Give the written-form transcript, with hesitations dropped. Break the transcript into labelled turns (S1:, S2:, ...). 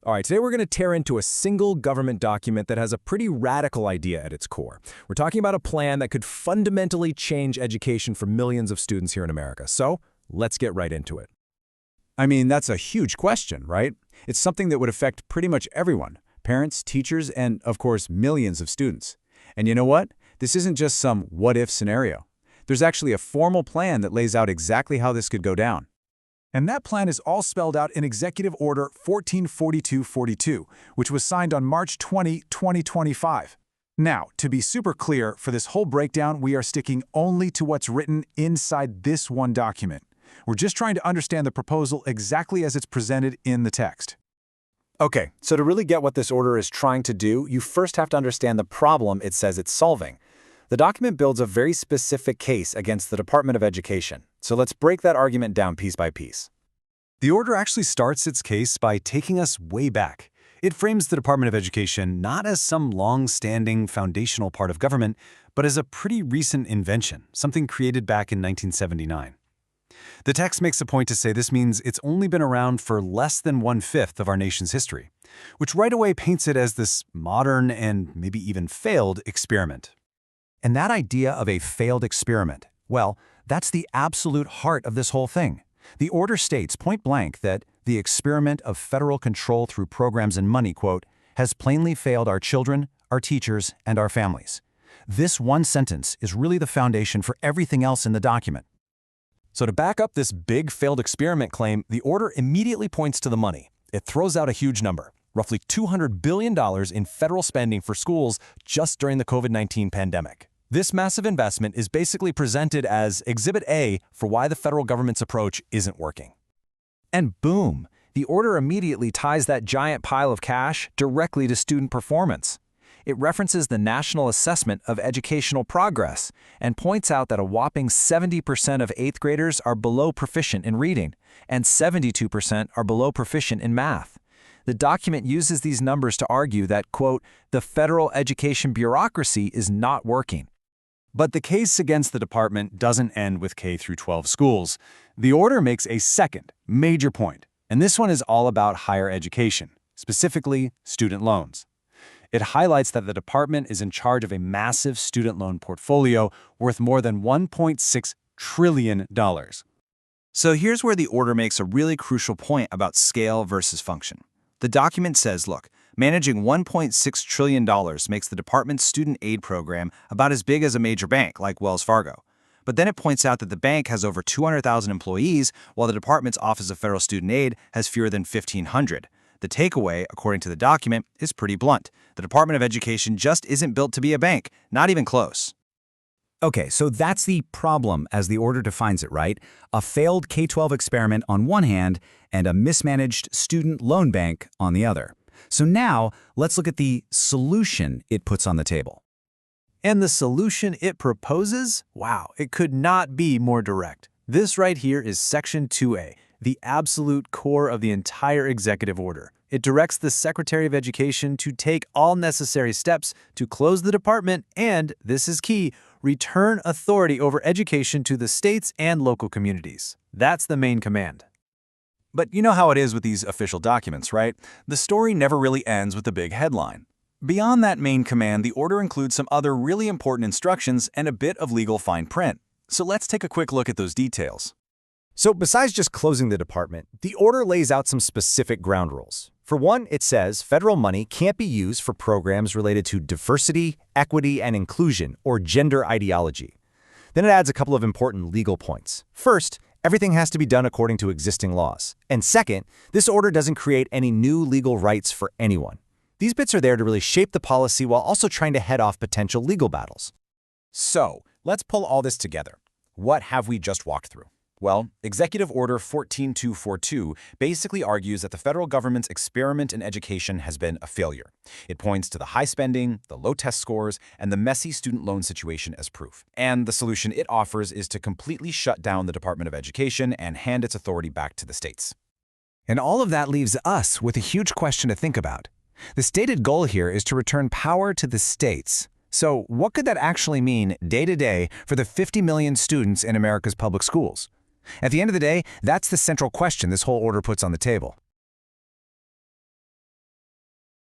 S1: All right, today we're going to tear into a single government document that has a pretty radical idea at its core. We're talking about a plan that could fundamentally change education for millions of students here in America. So, let's get right into it.
S2: I mean, that's a huge question, right? It's something that would affect pretty much everyone, parents, teachers, and, of course, millions of students. And you know what? This isn't just some what-if scenario. There's actually a formal plan that lays out exactly how this could go down. And that plan is all spelled out in Executive Order 144242, which was signed on March 20, 2025. Now, to be super clear, for this whole breakdown, we are sticking only to what's written inside this one document. We're just trying to understand the proposal exactly as it's presented in the text.
S3: Okay, so to really get what this order is trying to do, you first have to understand the problem it says it's solving. The document builds a very specific case against the Department of Education. So let's break that argument down piece by piece.
S4: The order actually starts its case by taking us way back. It frames the Department of Education not as some long-standing foundational part of government, but as a pretty recent invention, something created back in 1979. The text makes a point to say this means it's only been around for less than 1/5 of our nation's history, which right away paints it as this modern and maybe even failed experiment.
S5: And that idea of a failed experiment, well, that's the absolute heart of this whole thing. The order states point blank that the experiment of federal control through programs and money, quote, has plainly failed our children, our teachers, and our families. This one sentence is really the foundation for everything else in the document.
S1: So to back up this big failed experiment claim, the order immediately points to the money. It throws out a huge number, roughly $200 billion in federal spending for schools just during the COVID-19 pandemic. This massive investment is basically presented as Exhibit A for why the federal government's approach isn't working. And boom, the order immediately ties that giant pile of cash directly to student performance. It references the National Assessment of Educational Progress and points out that a whopping 70% of 8th graders are below proficient in reading, and 72% are below proficient in math. The document uses these numbers to argue that, quote, the federal education bureaucracy is not working.
S4: But the case against the department doesn't end with K-12 schools. The order makes a second, major point, and this one is all about higher education, specifically student loans. It highlights that the department is in charge of a massive student loan portfolio worth more than $1.6 trillion.
S3: So here's where the order makes a really crucial point about scale versus function. The document says, look, managing $1.6 trillion makes the department's student aid program about as big as a major bank like Wells Fargo. But then it points out that the bank has over 200,000 employees, while the department's Office of Federal Student Aid has fewer than 1,500. The takeaway, according to the document, is pretty blunt. The Department of Education just isn't built to be a bank, not even close.
S5: Okay, so that's the problem as the order defines it, right? A failed K-12 experiment on one hand and a mismanaged student loan bank on the other. So now, let's look at the solution it puts on the table.
S1: And the solution it proposes? Wow, it could not be more direct. This right here is Section 2A, the absolute core of the entire executive order. It directs the Secretary of Education to take all necessary steps to close the department and, this is key, return authority over education to the states and local communities. That's the main command.
S4: But you know how it is with these official documents, right? The story never really ends with the big headline. Beyond that main command, the order includes some other really important instructions and a bit of legal fine print. So let's take a quick look at those details.
S6: So besides just closing the department, the order lays out some specific ground rules. For one, it says federal money can't be used for programs related to diversity, equity, and inclusion, or gender ideology. Then it adds a couple of important legal points. First, everything has to be done according to existing laws. And second, this order doesn't create any new legal rights for anyone. These bits are there to really shape the policy while also trying to head off potential legal battles.
S2: So, let's pull all this together. What have we just walked through? Well, Executive Order 14242 basically argues that the federal government's experiment in education has been a failure. It points to the high spending, the low test scores, and the messy student loan situation as proof. And the solution it offers is to completely shut down the Department of Education and hand its authority back to the states.
S5: And all of that leaves us with a huge question to think about. The stated goal here is to return power to the states. So what could that actually mean day to day for the 50 million students in America's public schools? At the end of the day, that's the central question this whole order puts on the table.